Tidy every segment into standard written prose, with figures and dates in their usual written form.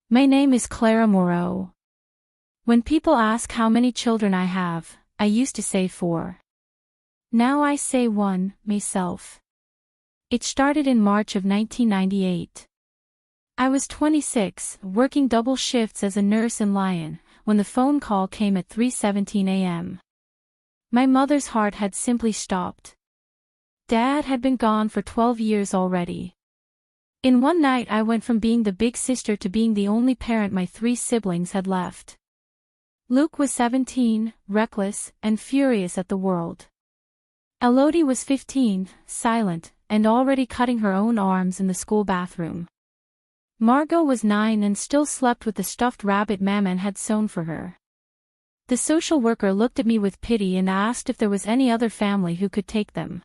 My name is Clara Moreau. When people ask how many children I have, I used to say 4. Now I say 1, myself. It started in March of 1998. I was 26, working double shifts as a nurse in Lyon, when the phone call came at 3:17 a.m. My mother's heart had simply stopped. Dad had been gone for 12 years already. In one night I went from being the big sister to being the only parent my 3 siblings had left. Luke was 17, reckless, and furious at the world. Elodie was 15, silent, and already cutting her own arms in the school bathroom. Margot was 9 and still slept with the stuffed rabbit Maman had sewn for her. The social worker looked at me with pity and asked if there was any other family who could take them.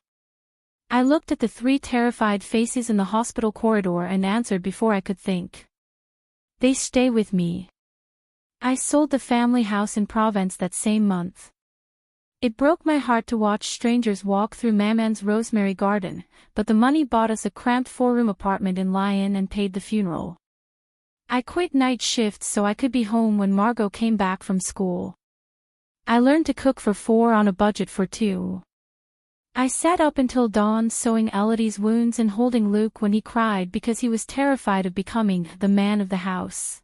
I looked at the 3 terrified faces in the hospital corridor and answered before I could think. They stay with me. I sold the family house in Provence that same month. It broke my heart to watch strangers walk through Maman's rosemary garden, but the money bought us a cramped 4-room apartment in Lyon and paid the funeral. I quit night shifts so I could be home when Margot came back from school. I learned to cook for 4 on a budget for 2. I sat up until dawn sewing Elodie's wounds and holding Luke when he cried because he was terrified of becoming the man of the house.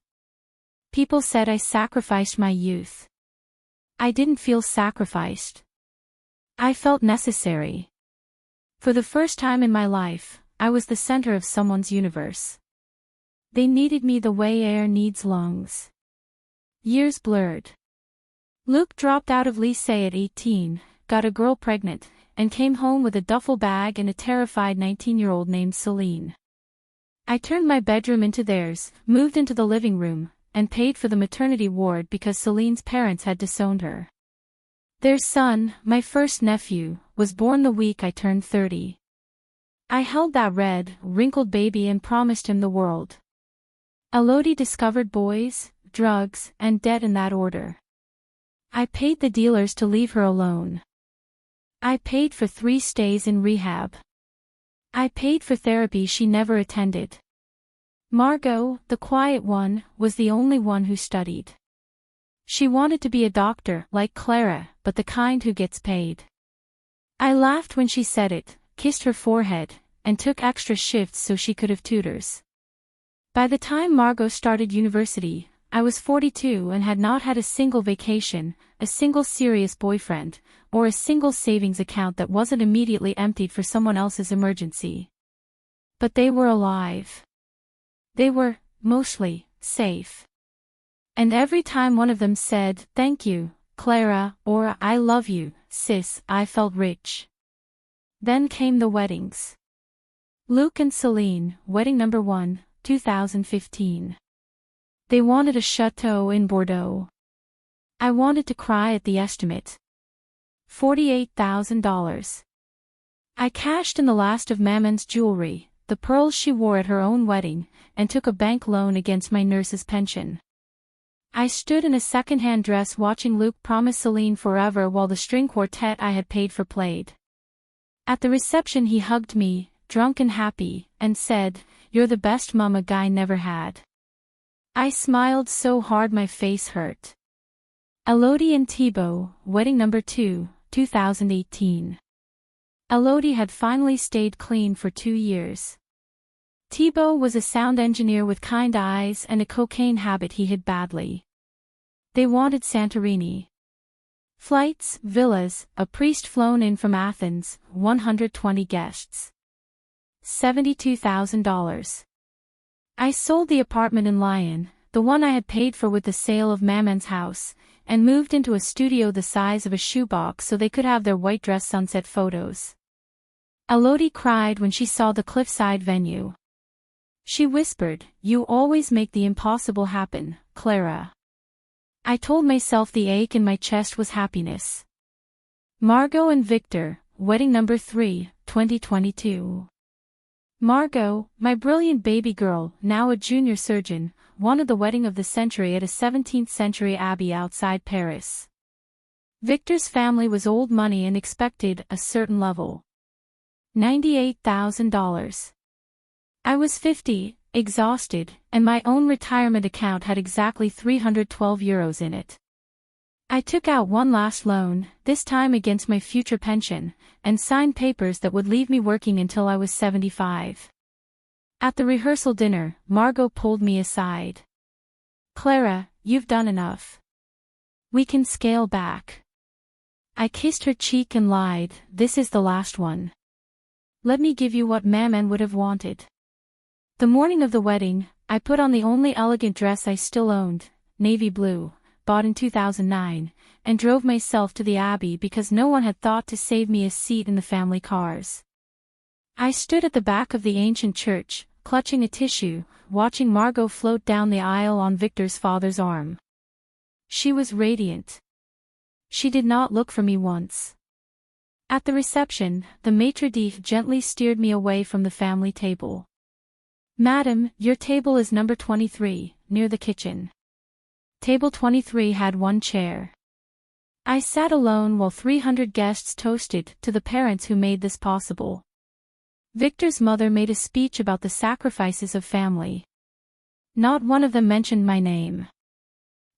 People said I sacrificed my youth. I didn't feel sacrificed. I felt necessary. For the first time in my life, I was the center of someone's universe. They needed me the way air needs lungs. Years blurred. Luke dropped out of lycée at 18, got a girl pregnant, and came home with a duffel bag and a terrified 19-year-old named Celine. I turned my bedroom into theirs, moved into the living room, and paid for the maternity ward because Celine's parents had disowned her. Their son, my first nephew, was born the week I turned 30. I held that red, wrinkled baby and promised him the world. Elodie discovered boys, drugs, and debt in that order. I paid the dealers to leave her alone. I paid for 3 stays in rehab. I paid for therapy she never attended. Margot, the quiet one, was the only one who studied. She wanted to be a doctor, like Clara, but the kind who gets paid. I laughed when she said it, kissed her forehead, and took extra shifts so she could have tutors. By the time Margot started university, I was 42 and had not had a single vacation, a single serious boyfriend, or a single savings account that wasn't immediately emptied for someone else's emergency. But they were alive. They were, mostly, safe. And every time one of them said, "Thank you, Clara," or "I love you, sis," I felt rich. Then came the weddings. Luke and Celine, wedding number 1, 2015. They wanted a chateau in Bordeaux. I wanted to cry at the estimate. $48,000. I cashed in the last of Maman's jewelry, the pearls she wore at her own wedding, and took a bank loan against my nurse's pension. I stood in a second-hand dress watching Luke promise Celine forever while the string quartet I had paid for played. At the reception he hugged me, drunk and happy, and said, "You're the best mom a guy never had." I smiled so hard my face hurt. Elodie and Thibaut, wedding number 2, 2018. Elodie had finally stayed clean for 2 years. Thibaut was a sound engineer with kind eyes and a cocaine habit he hid badly. They wanted Santorini. Flights, villas, a priest flown in from Athens, 120 guests. $72,000. I sold the apartment in Lyon, the one I had paid for with the sale of Maman's house, and moved into a studio the size of a shoebox so they could have their white dress sunset photos. Elodie cried when she saw the cliffside venue. She whispered, "You always make the impossible happen, Clara." I told myself the ache in my chest was happiness. Margot and Victor, wedding number 3, 2022. Margot, my brilliant baby girl, now a junior surgeon, wanted the wedding of the century at a 17th century abbey outside Paris. Victor's family was old money and expected a certain level. $98,000. I was 50, exhausted, and my own retirement account had exactly €312 in it. I took out one last loan, this time against my future pension, and signed papers that would leave me working until I was 75. At the rehearsal dinner, Margot pulled me aside. "Clara, you've done enough. We can scale back." I kissed her cheek and lied, "This is the last one. Let me give you what Maman would have wanted." The morning of the wedding, I put on the only elegant dress I still owned, navy blue, bought in 2009, and drove myself to the Abbey because no one had thought to save me a seat in the family cars. I stood at the back of the ancient church, clutching a tissue, watching Margot float down the aisle on Victor's father's arm. She was radiant. She did not look for me once. At the reception, the maitre d' gently steered me away from the family table. "Madam, your table is number 23, near the kitchen." Table 23 had one chair. I sat alone while 300 guests toasted to the parents who made this possible. Victor's mother made a speech about the sacrifices of family. Not one of them mentioned my name.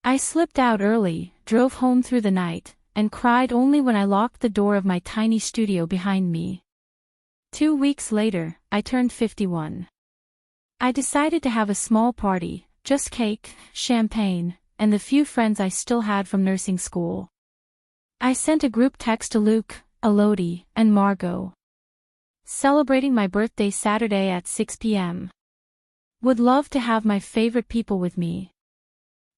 I slipped out early, drove home through the night, and cried only when I locked the door of my tiny studio behind me. 2 weeks later, I turned 51. I decided to have a small party, just cake, champagne, and the few friends I still had from nursing school. I sent a group text to Luke, Elodie, and Margot. Celebrating my birthday Saturday at 6 p.m. Would love to have my favorite people with me.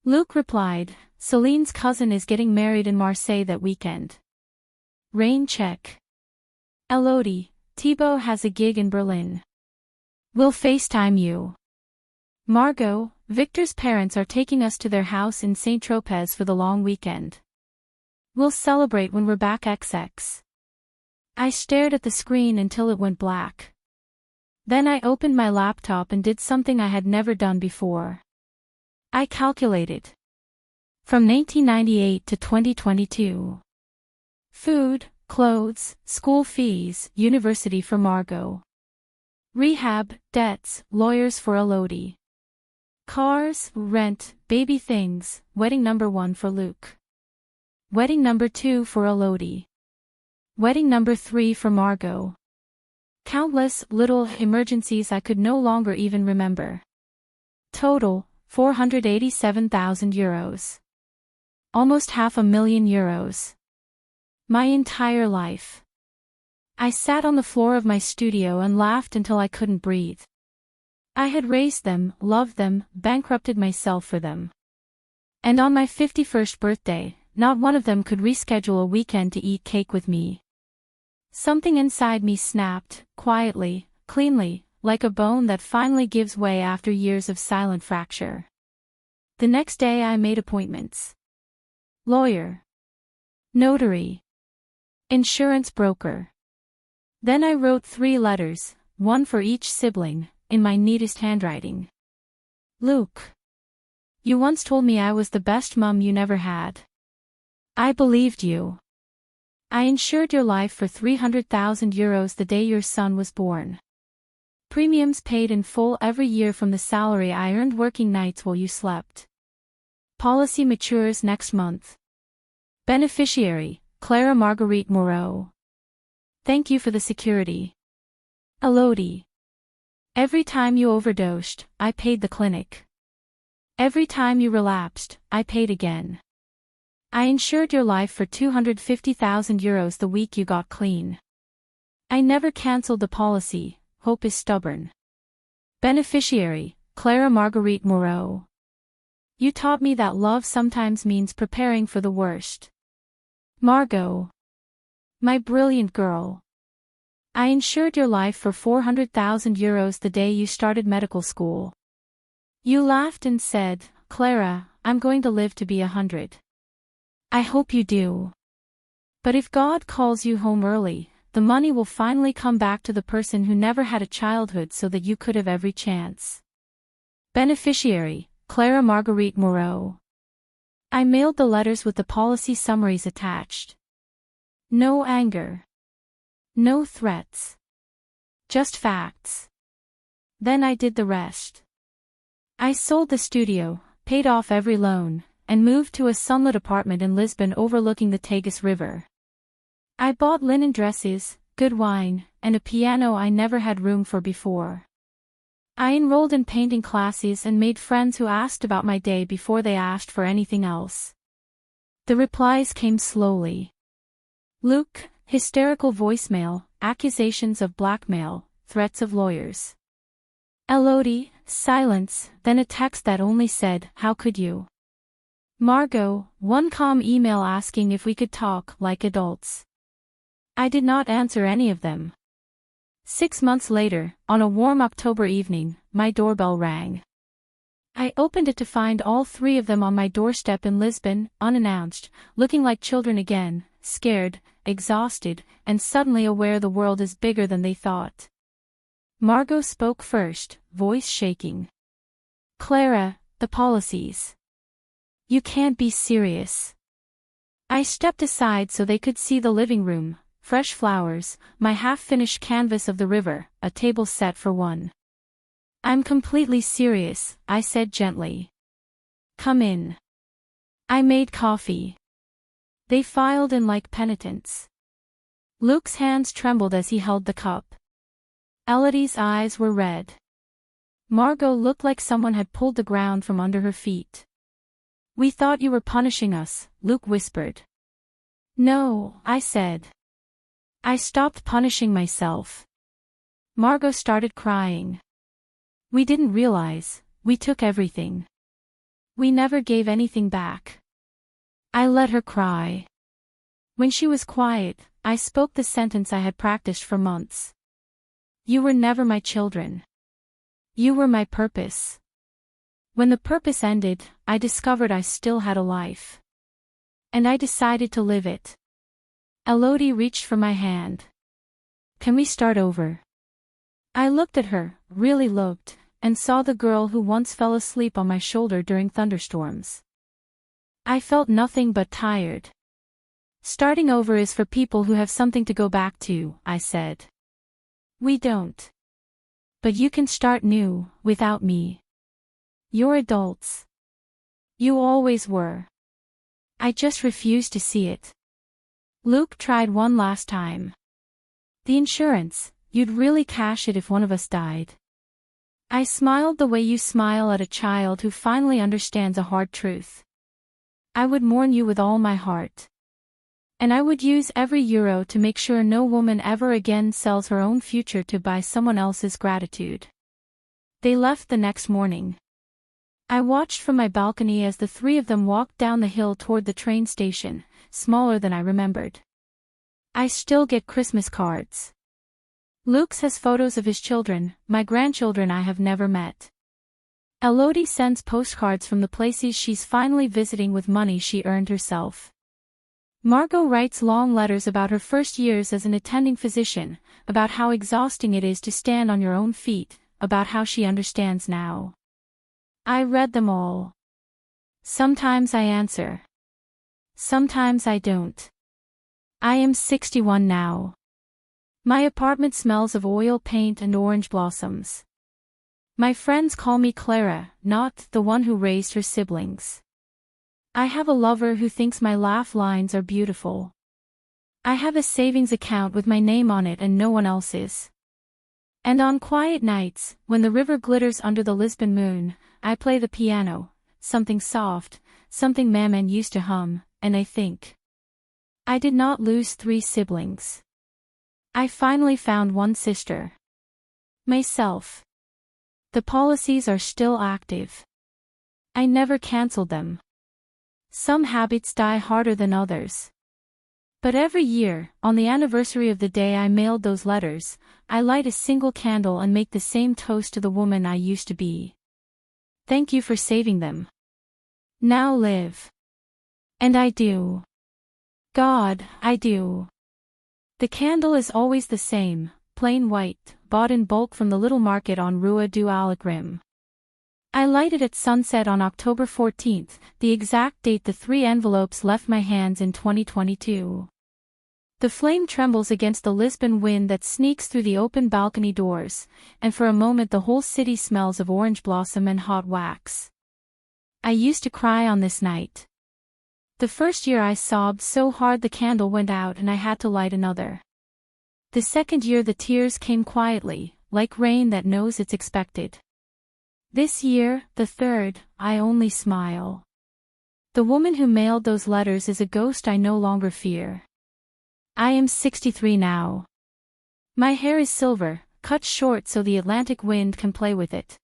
Luke replied, "Celine's cousin is getting married in Marseille that weekend." Rain check. Elodie, Thibaut has a gig in Berlin. We'll FaceTime you. Margot, Victor's parents are taking us to their house in Saint-Tropez for the long weekend. We'll celebrate when we're back XX. I stared at the screen until it went black. Then I opened my laptop and did something I had never done before. I calculated. From 1998 to 2022. Food, clothes, school fees, university for Margot. Rehab, debts, lawyers for Elodie. Cars, rent, baby things, wedding number 1 for Luke. Wedding number 2 for Elodie. Wedding number 3 for Margot. Countless little emergencies I could no longer even remember. Total, €487,000. Almost €500,000. My entire life. I sat on the floor of my studio and laughed until I couldn't breathe. I had raised them, loved them, bankrupted myself for them. And on my 51st birthday, not one of them could reschedule a weekend to eat cake with me. Something inside me snapped, quietly, cleanly, like a bone that finally gives way after years of silent fracture. The next day I made appointments. Lawyer. Notary. Insurance broker. Then I wrote 3 letters, one for each sibling, in my neatest handwriting. Luke. You once told me I was the best mum you never had. I believed you. I insured your life for €300,000 the day your son was born. Premiums paid in full every year from the salary I earned working nights while you slept. Policy matures next month. Beneficiary, Clara Marguerite Moreau. Thank you for the security. Elodie. Every time you overdosed, I paid the clinic. Every time you relapsed, I paid again. I insured your life for €250,000 the week you got clean. I never cancelled the policy, hope is stubborn. Beneficiary, Clara Marguerite Moreau. You taught me that love sometimes means preparing for the worst. Margot. My brilliant girl. I insured your life for €400,000 the day you started medical school. You laughed and said, Clara, I'm going to live to be 100. I hope you do. But if God calls you home early, the money will finally come back to the person who never had a childhood so that you could have every chance. Beneficiary, Clara Marguerite Moreau. I mailed the letters with the policy summaries attached. No anger. No threats. Just facts. Then I did the rest. I sold the studio, paid off every loan, and moved to a sunlit apartment in Lisbon overlooking the Tagus River. I bought linen dresses, good wine, and a piano I never had room for before. I enrolled in painting classes and made friends who asked about my day before they asked for anything else. The replies came slowly. Luke, hysterical voicemail, accusations of blackmail, threats of lawyers. Elodie, silence, then a text that only said, "How could you?" Margot, one calm email asking if we could talk like adults. I did not answer any of them. 6 months later, on a warm October evening, my doorbell rang. I opened it to find all 3 of them on my doorstep in Lisbon, unannounced, looking like children again, scared, exhausted, and suddenly aware the world is bigger than they thought. Margot spoke first, voice shaking. "Clara, the policies. You can't be serious." I stepped aside so they could see the living room, fresh flowers, my half-finished canvas of the river, a table set for one. "I'm completely serious," I said gently. "Come in." I made coffee. They filed in like penitents. Luke's hands trembled as he held the cup. Elodie's eyes were red. Margot looked like someone had pulled the ground from under her feet. "We thought you were punishing us," Luke whispered. "No," I said. "I stopped punishing myself." Margot started crying. "We didn't realize, we took everything. We never gave anything back." I let her cry. When she was quiet, I spoke the sentence I had practiced for months. "You were never my children. You were my purpose." When the purpose ended, I discovered I still had a life. And I decided to live it. Elodie reached for my hand. "Can we start over?" I looked at her, really looked, and saw the girl who once fell asleep on my shoulder during thunderstorms. I felt nothing but tired. "Starting over is for people who have something to go back to," I said. "We don't. But you can start new, without me. You're adults. You always were. I just refuse to see it." Luke tried one last time. "The insurance, you'd really cash it if one of us died." I smiled the way you smile at a child who finally understands a hard truth. "I would mourn you with all my heart. And I would use every euro to make sure no woman ever again sells her own future to buy someone else's gratitude." They left the next morning. I watched from my balcony as the 3 of them walked down the hill toward the train station, smaller than I remembered. I still get Christmas cards. Luke's has photos of his children, my grandchildren I have never met. Elodie sends postcards from the places she's finally visiting with money she earned herself. Margot writes long letters about her first years as an attending physician, about how exhausting it is to stand on your own feet, about how she understands now. I read them all. Sometimes I answer. Sometimes I don't. I am 61 now. My apartment smells of oil paint and orange blossoms. My friends call me Clara, not the one who raised her siblings. I have a lover who thinks my laugh lines are beautiful. I have a savings account with my name on it and no one else's. And on quiet nights, when the river glitters under the Lisbon moon, I play the piano, something soft, something Maman used to hum, and I think. I did not lose 3 siblings. I finally found one sister. Myself. The policies are still active. I never canceled them. Some habits die harder than others. But every year, on the anniversary of the day I mailed those letters, I light a single candle and make the same toast to the woman I used to be. Thank you for saving them. Now live. And I do. God, I do. The candle is always the same, plain white, bought in bulk from the little market on Rua do Alecrim. I light it at sunset on October 14th, the exact date the 3 envelopes left my hands in 2022. The flame trembles against the Lisbon wind that sneaks through the open balcony doors, and for a moment the whole city smells of orange blossom and hot wax. I used to cry on this night. The first year I sobbed so hard the candle went out and I had to light another. The second year the tears came quietly, like rain that knows it's expected. This year, the third, I only smile. The woman who mailed those letters is a ghost I no longer fear. I am 63 now. My hair is silver, cut short so the Atlantic wind can play with it.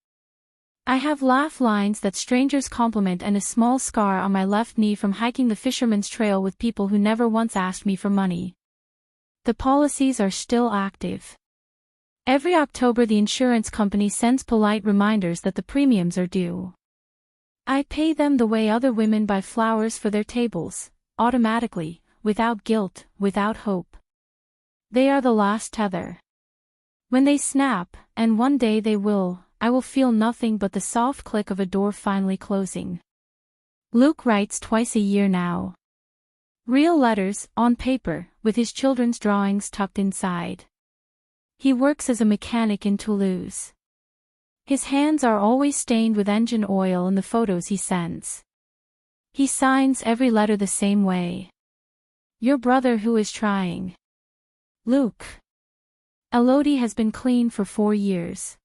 I have laugh lines that strangers compliment and a small scar on my left knee from hiking the fisherman's trail with people who never once asked me for money. The policies are still active. Every October the insurance company sends polite reminders that the premiums are due. I pay them the way other women buy flowers for their tables, automatically, without guilt, without hope. They are the last tether. When they snap, and one day they will, I will feel nothing but the soft click of a door finally closing. Luke writes twice a year now. Real letters, on paper, with his children's drawings tucked inside. He works as a mechanic in Toulouse. His hands are always stained with engine oil in the photos he sends. He signs every letter the same way. Your brother who is trying. Luke. Elodie has been clean for 4 years.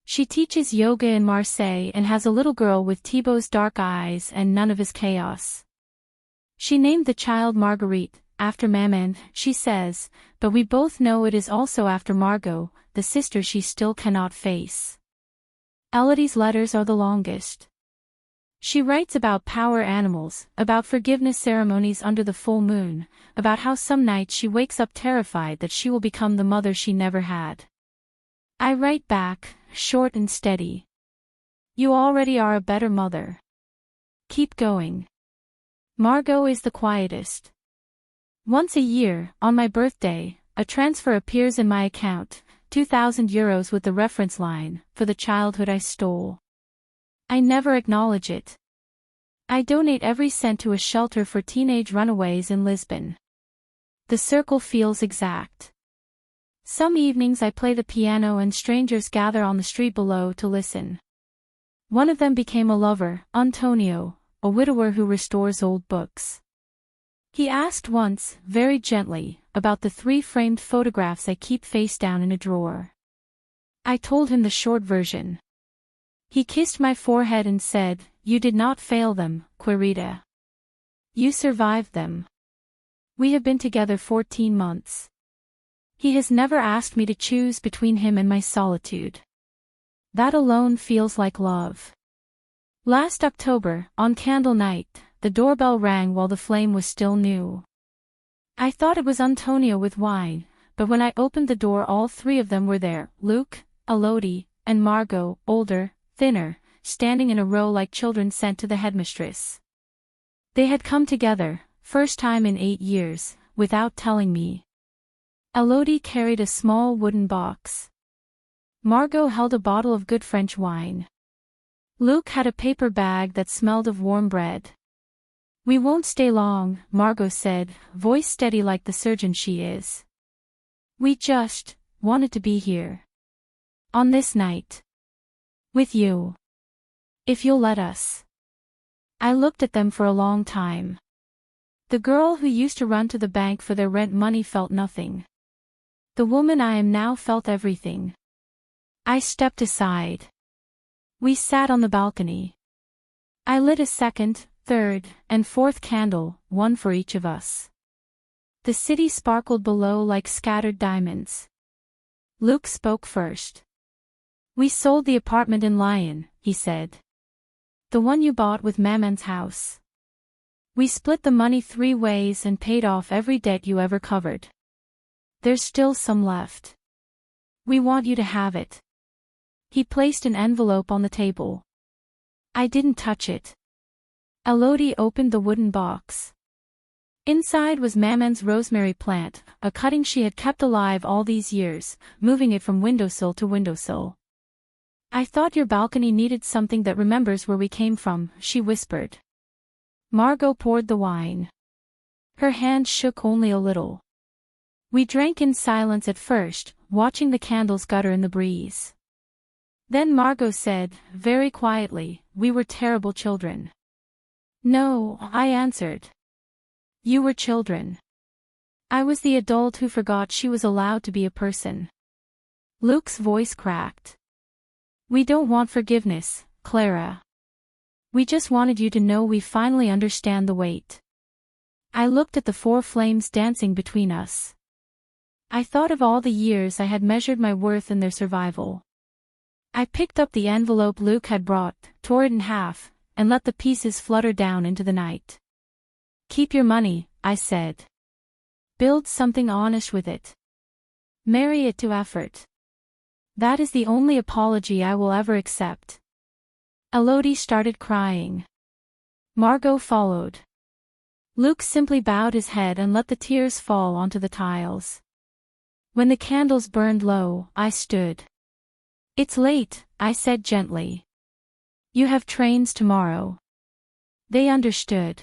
She teaches yoga in Marseille and has a little girl with Thibaut's dark eyes and none of his chaos. She named the child Marguerite, after Maman, she says, but we both know it is also after Margot, the sister she still cannot face. Elodie's letters are the longest. She writes about power animals, about forgiveness ceremonies under the full moon, about how some nights she wakes up terrified that she will become the mother she never had. I write back, short and steady. You already are a better mother. Keep going. Margot is the quietest. Once a year, on my birthday, a transfer appears in my account, 2,000 euros with the reference line, for the childhood I stole. I never acknowledge it. I donate every cent to a shelter for teenage runaways in Lisbon. The circle feels exact. Some evenings I play the piano and strangers gather on the street below to listen. One of them became a lover, Antonio, a widower who restores old books. He asked once, very gently, about the 3 framed photographs I keep face down in a drawer. I told him the short version. He kissed my forehead and said, "You did not fail them, Clarita. You survived them. We have been together 14 months. He has never asked me to choose between him and my solitude. That alone feels like love." Last October, on candle night, the doorbell rang while the flame was still new. I thought it was Antonio with wine, but when I opened the door all 3 of them were there, Luke, Elodie, and Margot, older, thinner, standing in a row like children sent to the headmistress. They had come together, first time in 8 years, without telling me. Elodie carried a small wooden box. Margot held a bottle of good French wine. Luke had a paper bag that smelled of warm bread. "We won't stay long," Margot said, voice steady like the surgeon she is. "We just wanted to be here. On this night. With you. If you'll let us." I looked at them for a long time. The girl who used to run to the bank for their rent money felt nothing. The woman I am now felt everything. I stepped aside. We sat on the balcony. I lit a second, third, and fourth candle, one for each of us. The city sparkled below like scattered diamonds. Luke spoke first. "We sold the apartment in Lyon," he said. "The one you bought with Maman's house. We split the money 3 ways and paid off every debt you ever covered. There's still some left. We want you to have it." He placed an envelope on the table. I didn't touch it. Elodie opened the wooden box. Inside was Maman's rosemary plant, a cutting she had kept alive all these years, moving it from windowsill to windowsill. "I thought your balcony needed something that remembers where we came from," she whispered. Margot poured the wine. Her hand shook only a little. We drank in silence at first, watching the candles gutter in the breeze. Then Margot said, very quietly, "We were terrible children." "No," I answered. "You were children." I was the adult who forgot she was allowed to be a person. Luke's voice cracked. "We don't want forgiveness, Clara. We just wanted you to know we finally understand the weight." I looked at the 4 flames dancing between us. I thought of all the years I had measured my worth in their survival. I picked up the envelope Luke had brought, tore it in half, and let the pieces flutter down into the night. "Keep your money," I said. "Build something honest with it. Marry it to effort. That is the only apology I will ever accept." Elodie started crying. Margot followed. Luke simply bowed his head and let the tears fall onto the tiles. When the candles burned low, I stood. "It's late," I said gently. "You have trains tomorrow." They understood.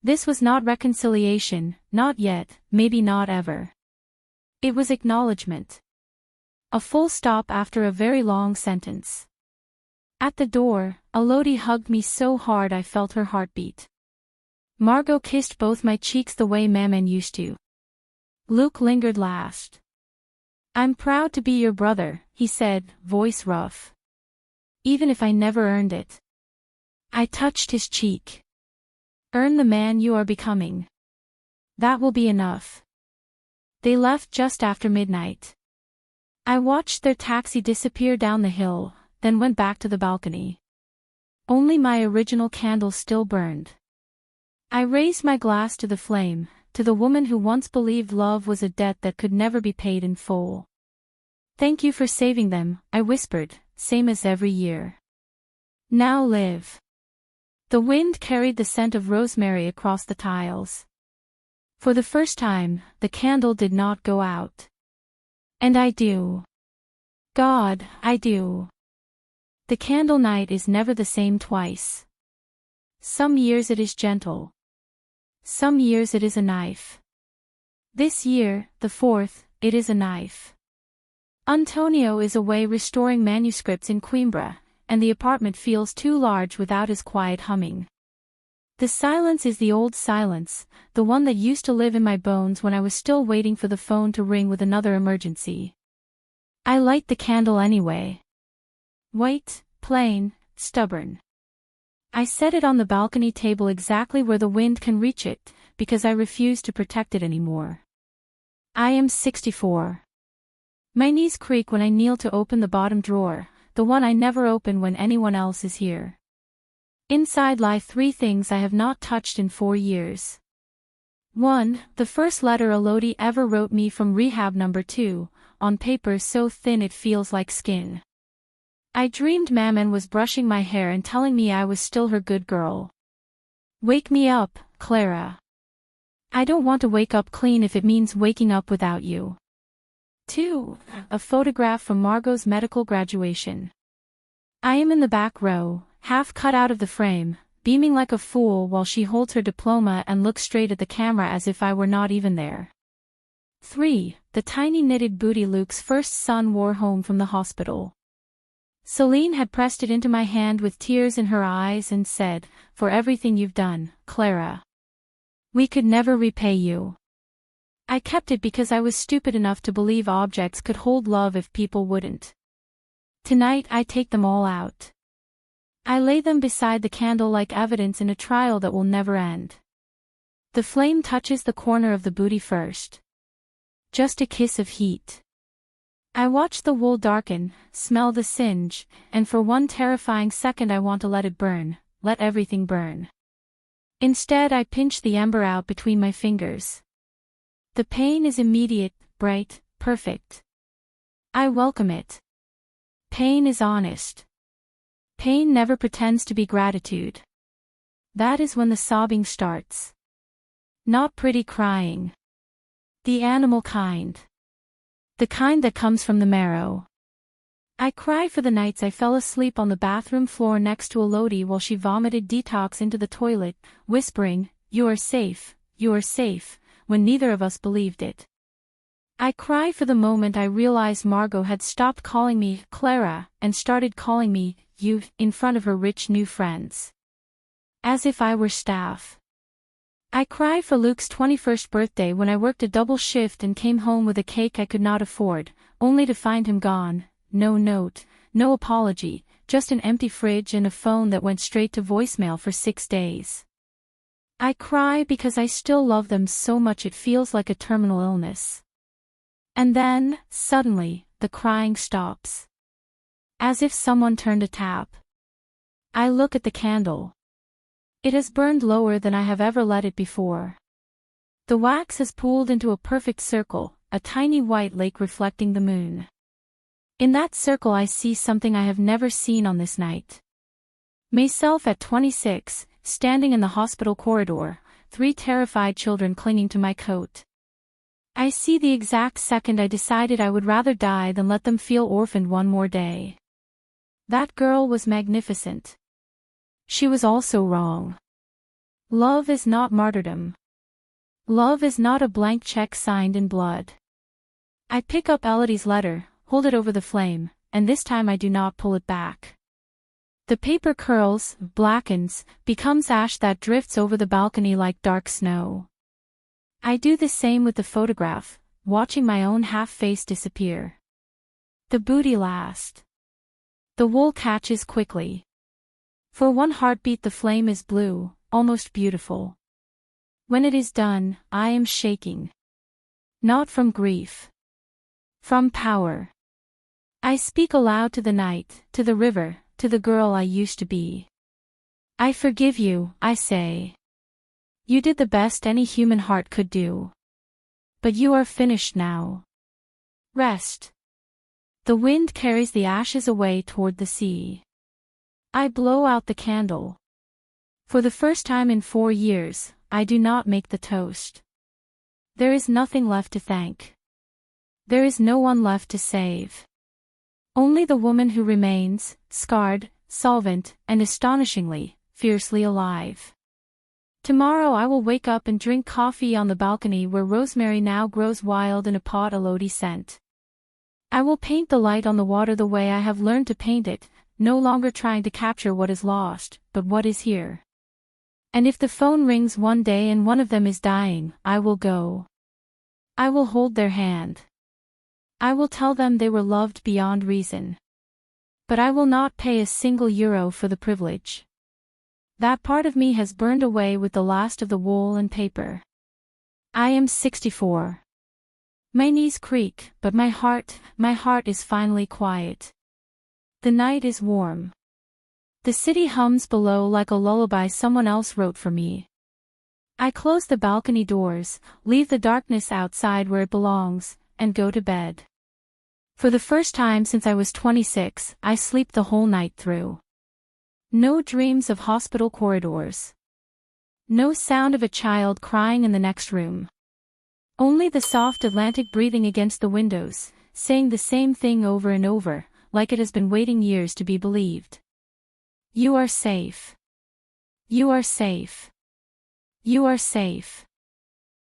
This was not reconciliation, not yet, maybe not ever. It was acknowledgement. A full stop after a very long sentence. At the door, Elodie hugged me so hard I felt her heartbeat. Margot kissed both my cheeks the way Maman used to. Luke lingered last. "I'm proud to be your brother," he said, voice rough. "Even if I never earned it." I touched his cheek. "Earn the man you are becoming. That will be enough." They left just after midnight. I watched their taxi disappear down the hill, then went back to the balcony. Only my original candle still burned. I raised my glass to the flame, to the woman who once believed love was a debt that could never be paid in full. "Thank you for saving them," I whispered, "same as every year. Now live." The wind carried the scent of rosemary across the tiles. For the first time, the candle did not go out. And I do. God, I do. The candle night is never the same twice. Some years it is gentle. Some years it is a knife. This year, the 4th, it is a knife. Antonio is away restoring manuscripts in Coimbra, and the apartment feels too large without his quiet humming. The silence is the old silence, the one that used to live in my bones when I was still waiting for the phone to ring with another emergency. I light the candle anyway. White, plain, stubborn. I set it on the balcony table exactly where the wind can reach it, because I refuse to protect it anymore. I am 64. My knees creak when I kneel to open the bottom drawer, the one I never open when anyone else is here. Inside lie 3 things I have not touched in 4 years. 1. The first letter Elodie ever wrote me from rehab. Number 2, on paper so thin it feels like skin. I dreamed Maman was brushing my hair and telling me I was still her good girl. "Wake me up, Clara. I don't want to wake up clean if it means waking up without you." 2. A photograph from Margot's medical graduation. I am in the back row, half cut out of the frame, beaming like a fool while she holds her diploma and looks straight at the camera as if I were not even there. 3. The tiny knitted bootie Luke's first son wore home from the hospital. Celine had pressed it into my hand with tears in her eyes and said, "For everything you've done, Clara. We could never repay you." I kept it because I was stupid enough to believe objects could hold love if people wouldn't. Tonight I take them all out. I lay them beside the candle like evidence in a trial that will never end. The flame touches the corner of the bootie first. Just a kiss of heat. I watch the wool darken, smell the singe, and for one terrifying second I want to let it burn, let everything burn. Instead I pinch the ember out between my fingers. The pain is immediate, bright, perfect. I welcome it. Pain is honest. Pain never pretends to be gratitude. That is when the sobbing starts. Not pretty crying. The animal kind. The kind that comes from the marrow. I cry for the nights I fell asleep on the bathroom floor next to Elodie while she vomited detox into the toilet, whispering, you are safe, when neither of us believed it. I cry for the moment I realized Margot had stopped calling me Clara and started calling me you in front of her rich new friends. As if I were staff. I cry for Luke's 21st birthday when I worked a double shift and came home with a cake I could not afford, only to find him gone, no note, no apology, just an empty fridge and a phone that went straight to voicemail for 6 days. I cry because I still love them so much it feels like a terminal illness. And then, suddenly, the crying stops. As if someone turned a tap. I look at the candle. It has burned lower than I have ever let it before. The wax has pooled into a perfect circle, a tiny white lake reflecting the moon. In that circle I see something I have never seen on this night. Myself at 26, standing in the hospital corridor, 3 terrified children clinging to my coat. I see the exact second I decided I would rather die than let them feel orphaned one more day. That girl was magnificent. She was also wrong. Love is not martyrdom. Love is not a blank check signed in blood. I pick up Elodie's letter, hold it over the flame, and this time I do not pull it back. The paper curls, blackens, becomes ash that drifts over the balcony like dark snow. I do the same with the photograph, watching my own half-face disappear. The booty last. The wool catches quickly. For one heartbeat the flame is blue, almost beautiful. When it is done, I am shaking. Not from grief. From power. I speak aloud to the night, to the river, to the girl I used to be. I forgive you, I say. You did the best any human heart could do. But you are finished now. Rest. The wind carries the ashes away toward the sea. I blow out the candle. For the first time in 4 years, I do not make the toast. There is nothing left to thank. There is no one left to save. Only the woman who remains, scarred, solvent, and astonishingly, fiercely alive. Tomorrow I will wake up and drink coffee on the balcony where rosemary now grows wild in a pot Elodie scent. I will paint the light on the water the way I have learned to paint it, no longer trying to capture what is lost, but what is here. And if the phone rings one day and one of them is dying, I will go. I will hold their hand. I will tell them they were loved beyond reason. But I will not pay a single euro for the privilege. That part of me has burned away with the last of the wool and paper. I am 64. My knees creak, but my heart is finally quiet. The night is warm. The city hums below like a lullaby someone else wrote for me. I close the balcony doors, leave the darkness outside where it belongs, and go to bed. For the first time since I was 26, I sleep the whole night through. No dreams of hospital corridors. No sound of a child crying in the next room. Only the soft Atlantic breathing against the windows, saying the same thing over and over, like it has been waiting years to be believed. You are safe. You are safe. You are safe.